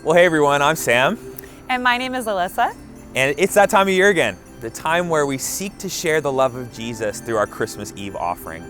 Well, hey everyone, I'm Sam. And my name is Alyssa. And it's that time of year again, the time where we seek to share the love of Jesus through our Christmas Eve offering.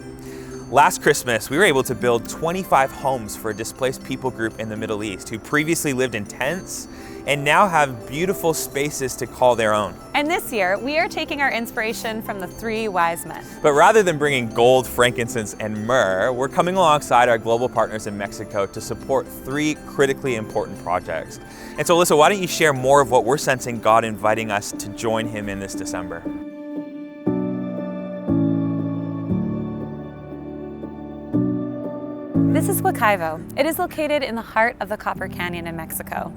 Last Christmas, we were able to build 25 homes for a displaced people group in the Middle East who previously lived in tents and now have beautiful spaces to call their own. And this year, we are taking our inspiration from the three wise men. But rather than bringing gold, frankincense, and myrrh, we're coming alongside our global partners in Mexico to support three critically important projects. And so, Alyssa, why don't you share more of what we're sensing God inviting us to join Him in this December? This is Huacaivo. It is located in the heart of the Copper Canyon in Mexico.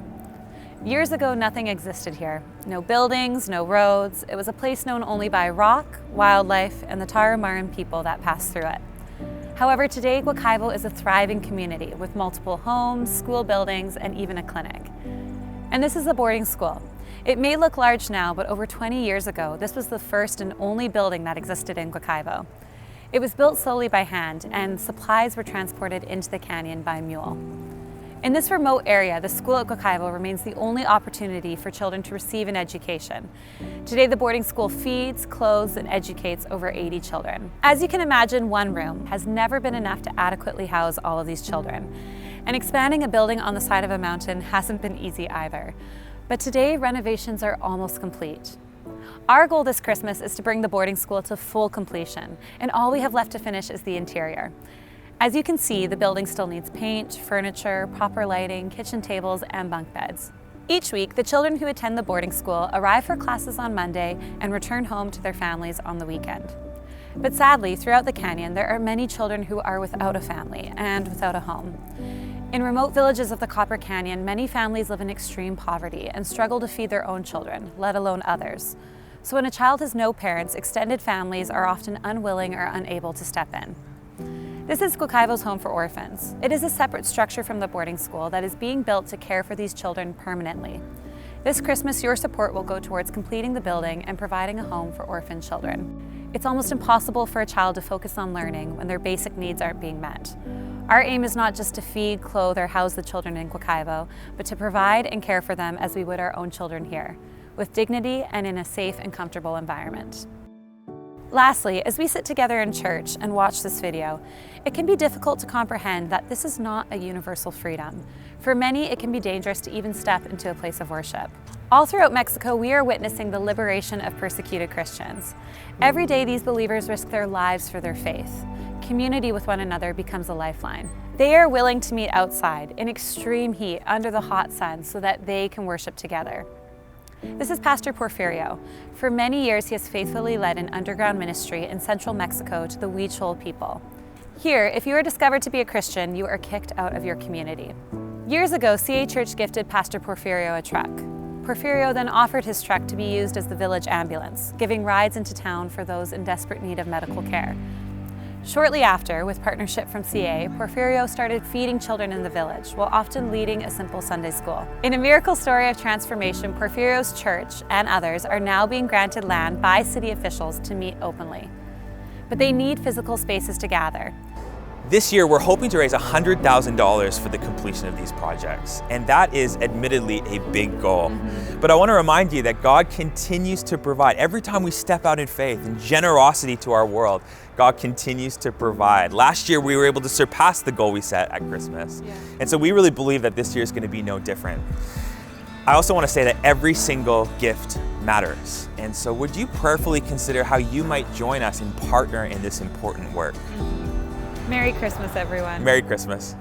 Years ago, nothing existed here. No buildings, no roads. It was a place known only by rock, wildlife, and the Tarahumara people that passed through it. However, today, Huacaivo is a thriving community with multiple homes, school buildings, and even a clinic. And this is a boarding school. It may look large now, but over 20 years ago, this was the first and only building that existed in Huacaivo. It was built solely by hand, and supplies were transported into the canyon by mule. In this remote area, the school at Huacaivo remains the only opportunity for children to receive an education. Today, the boarding school feeds, clothes, and educates over 80 children. As you can imagine, one room has never been enough to adequately house all of these children. And expanding a building on the side of a mountain hasn't been easy either. But today, renovations are almost complete. Our goal this Christmas is to bring the boarding school to full completion, and all we have left to finish is the interior. As you can see, the building still needs paint, furniture, proper lighting, kitchen tables, and bunk beds. Each week, the children who attend the boarding school arrive for classes on Monday and return home to their families on the weekend. But sadly, throughout the canyon, there are many children who are without a family and without a home. In remote villages of the Copper Canyon, many families live in extreme poverty and struggle to feed their own children, let alone others. So when a child has no parents, extended families are often unwilling or unable to step in. This is Huacaivo's Home for Orphans. It is a separate structure from the boarding school that is being built to care for these children permanently. This Christmas, your support will go towards completing the building and providing a home for orphan children. It's almost impossible for a child to focus on learning when their basic needs aren't being met. Our aim is not just to feed, clothe, or house the children in Huacaivo, but to provide and care for them as we would our own children here, with dignity and in a safe and comfortable environment. Lastly, as we sit together in church and watch this video, it can be difficult to comprehend that this is not a universal freedom. For many, it can be dangerous to even step into a place of worship. All throughout Mexico, we are witnessing the liberation of persecuted Christians. Every day, these believers risk their lives for their faith. Community with one another becomes a lifeline. They are willing to meet outside in extreme heat under the hot sun so that they can worship together. This is Pastor Porfirio. For many years, he has faithfully led an underground ministry in central Mexico to the Huichol people. Here, if you are discovered to be a Christian, you are kicked out of your community. Years ago, CA Church gifted Pastor Porfirio a truck. Porfirio then offered his truck to be used as the village ambulance, giving rides into town for those in desperate need of medical care. Shortly after, with partnership from CA, Porfirio started feeding children in the village, while often leading a simple Sunday school. In a miracle story of transformation, Porfirio's church and others are now being granted land by city officials to meet openly. But they need physical spaces to gather. This year, we're hoping to raise $100,000 for the completion of these projects, and that is admittedly a big goal. But I want to remind you that God continues to provide. Every time we step out in faith and generosity to our world, God continues to provide. Last year, we were able to surpass the goal we set at Christmas. And so we really believe that this year is going to be no different. I also want to say that every single gift matters. And so would you prayerfully consider how you might join us and partner in this important work? Merry Christmas, everyone. Merry Christmas.